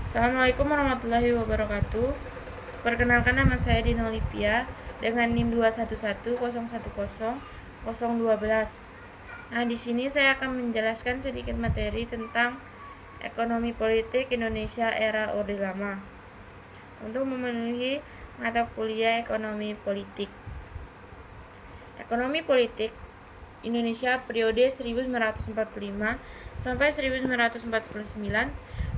Assalamualaikum warahmatullahi wabarakatuh. Perkenalkan, nama saya Dina Olivia dengan NIM 21101000012. Nah, di sini saya akan menjelaskan sedikit materi tentang ekonomi politik Indonesia era Orde Lama untuk memenuhi mata kuliah ekonomi politik. Ekonomi politik Indonesia periode 1945 sampai 1949,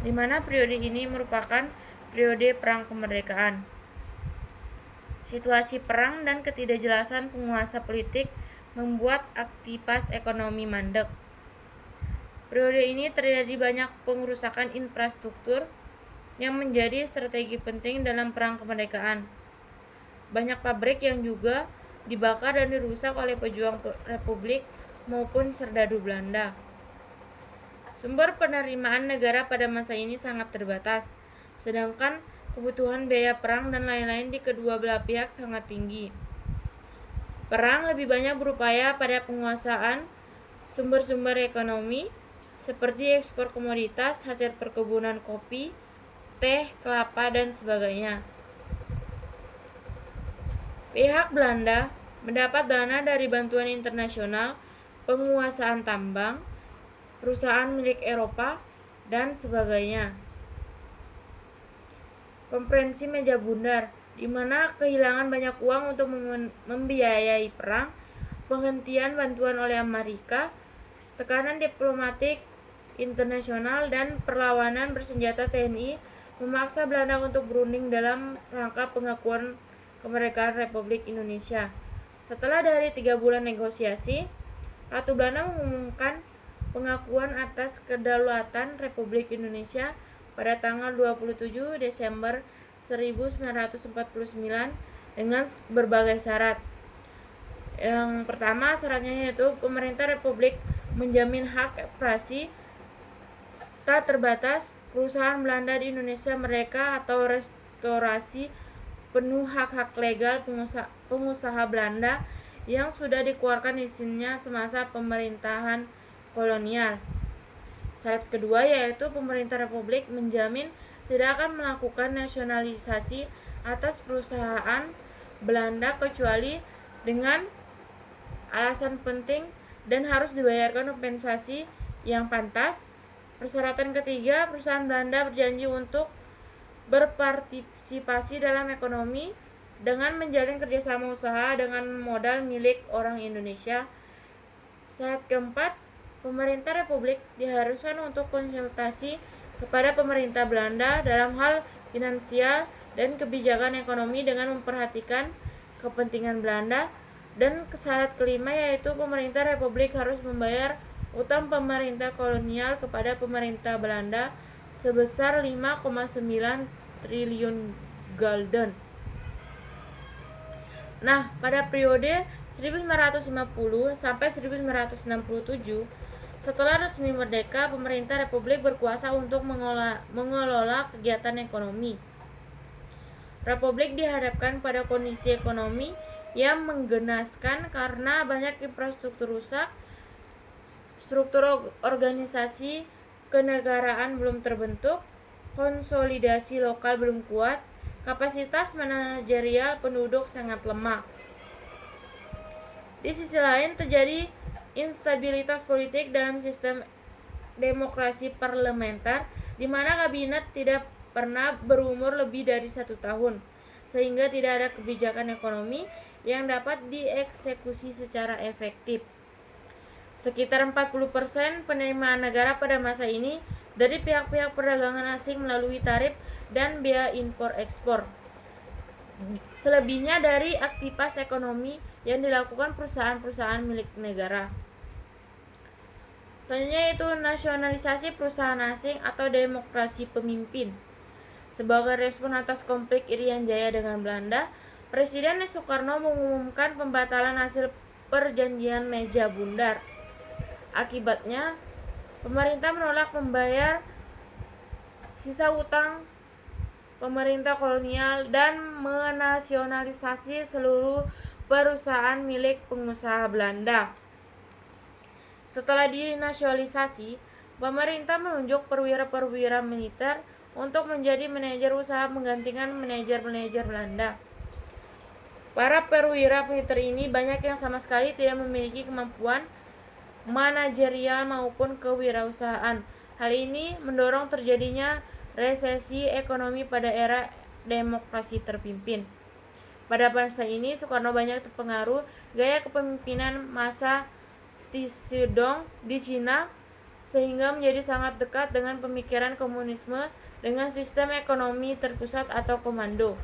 di mana periode ini merupakan periode perang kemerdekaan. Situasi perang dan ketidakjelasan penguasa politik membuat aktivitas ekonomi mandek. Periode ini terjadi banyak pengerusakan infrastruktur yang menjadi strategi penting dalam perang kemerdekaan. Banyak pabrik yang juga dibakar dan dirusak oleh pejuang Republik maupun serdadu Belanda. Sumber penerimaan negara pada masa ini sangat terbatas, sedangkan kebutuhan biaya perang dan lain-lain di kedua belah pihak sangat tinggi. Perang lebih banyak berupaya pada penguasaan sumber-sumber ekonomi seperti ekspor komoditas, hasil perkebunan kopi, teh, kelapa, dan sebagainya. Pihak Belanda mendapat dana dari bantuan internasional, penguasaan tambang, perusahaan milik Eropa, dan sebagainya. Konferensi Meja Bundar, di mana kehilangan banyak uang untuk membiayai perang, penghentian bantuan oleh Amerika, tekanan diplomatik internasional, dan perlawanan bersenjata TNI memaksa Belanda untuk berunding dalam rangka pengakuan kemerdekaan Republik Indonesia. Setelah dari 3 bulan negosiasi, Ratu Belanda mengumumkan pengakuan atas kedaulatan Republik Indonesia pada tanggal 27 Desember 1949 dengan berbagai syarat. Yang pertama, syaratnya yaitu pemerintah Republik menjamin hak operasi tak terbatas perusahaan Belanda di Indonesia mereka atau restorasi penuh hak-hak legal pengusaha Belanda yang sudah dikeluarkan izinnya semasa pemerintahan kolonial. Syarat kedua yaitu pemerintah Republik menjamin tidak akan melakukan nasionalisasi atas perusahaan Belanda kecuali dengan alasan penting dan harus dibayarkan kompensasi yang pantas. Persyaratan ketiga, perusahaan Belanda berjanji untuk berpartisipasi dalam ekonomi dengan menjalin kerjasama usaha dengan modal milik orang Indonesia. Syarat keempat, pemerintah Republik diharuskan untuk konsultasi kepada pemerintah Belanda dalam hal finansial dan kebijakan ekonomi dengan memperhatikan kepentingan Belanda. Dan syarat kelima yaitu pemerintah Republik harus membayar utang pemerintah kolonial kepada pemerintah Belanda sebesar 5,9 triliun gulden. Nah, pada periode 1950 sampai 1967, setelah resmi merdeka, pemerintah Republik berkuasa untuk mengelola kegiatan ekonomi. Republik dihadapkan pada kondisi ekonomi yang menggenaskan karena banyak infrastruktur rusak, struktur organisasi kenegaraan belum terbentuk, konsolidasi lokal belum kuat, kapasitas manajerial penduduk sangat lemah. Di sisi lain terjadi instabilitas politik dalam sistem demokrasi parlementer, di mana kabinet tidak pernah berumur lebih dari 1 tahun, sehingga tidak ada kebijakan ekonomi yang dapat dieksekusi secara efektif. Sekitar 40% penerimaan negara pada masa ini dari pihak-pihak perdagangan asing melalui tarif dan biaya impor-ekspor. Selebihnya dari aktivitas ekonomi yang dilakukan perusahaan-perusahaan milik negara. Selanjutnya yaitu nasionalisasi perusahaan asing atau demokrasi pemimpin. Sebagai respon atas konflik Irian Jaya dengan Belanda, Presiden Soekarno mengumumkan pembatalan hasil perjanjian Meja Bundar. Akibatnya, pemerintah menolak membayar sisa utang pemerintah kolonial dan menasionalisasi seluruh perusahaan milik pengusaha Belanda. Setelah dinasionalisasi, pemerintah menunjuk perwira-perwira militer untuk menjadi manajer usaha menggantikan manajer-manajer Belanda. Para perwira militer ini banyak yang sama sekali tidak memiliki kemampuan manajerial maupun kewirausahaan. Hal ini mendorong terjadinya resesi ekonomi pada era demokrasi terpimpin. Pada masa ini, Soekarno banyak terpengaruh gaya kepemimpinan masa Tisedong di Cina sehingga menjadi sangat dekat dengan pemikiran komunisme dengan sistem ekonomi terpusat atau komando.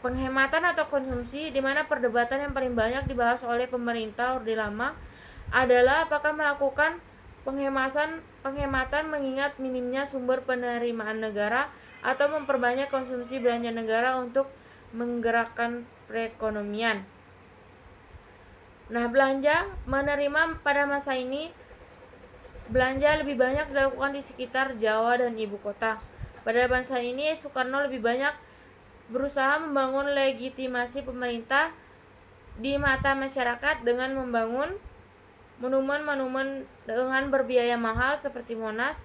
Penghematan atau konsumsi, di mana perdebatan yang paling banyak dibahas oleh pemerintah Orde Lama adalah apakah melakukan penghematan mengingat minimnya sumber penerimaan negara atau memperbanyak konsumsi belanja negara untuk menggerakkan perekonomian. Nah, menerima pada masa ini belanja lebih banyak dilakukan di sekitar Jawa dan ibu kota. Pada masa ini Soekarno lebih banyak berusaha membangun legitimasi pemerintah di mata masyarakat dengan membangun monumen-monumen dengan berbiaya mahal seperti Monas,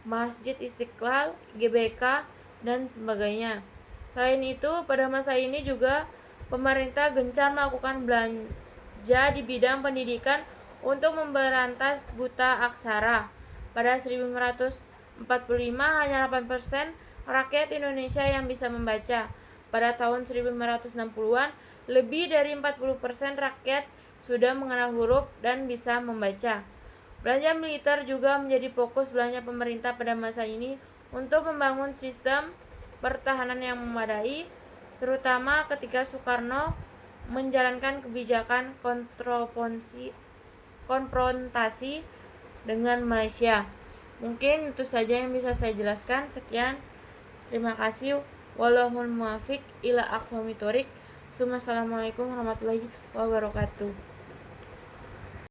Masjid Istiqlal, GBK, dan sebagainya. Selain itu, pada masa ini juga pemerintah gencar melakukan belanja di bidang pendidikan untuk memberantas buta aksara. Pada 1945 hanya 8% rakyat Indonesia yang bisa membaca. Pada tahun 1960-an, lebih dari 40% rakyat sudah mengenal huruf dan bisa membaca. Belanja militer juga menjadi fokus belanja pemerintah pada masa ini untuk membangun sistem pertahanan yang memadai, terutama ketika Soekarno menjalankan kebijakan konfrontasi dengan Malaysia. Mungkin itu saja yang bisa saya jelaskan. Sekian. Terima kasih. Wallahul muwaffiq ila aqwamit thoriq. Assalamualaikum warahmatullahi wabarakatuh.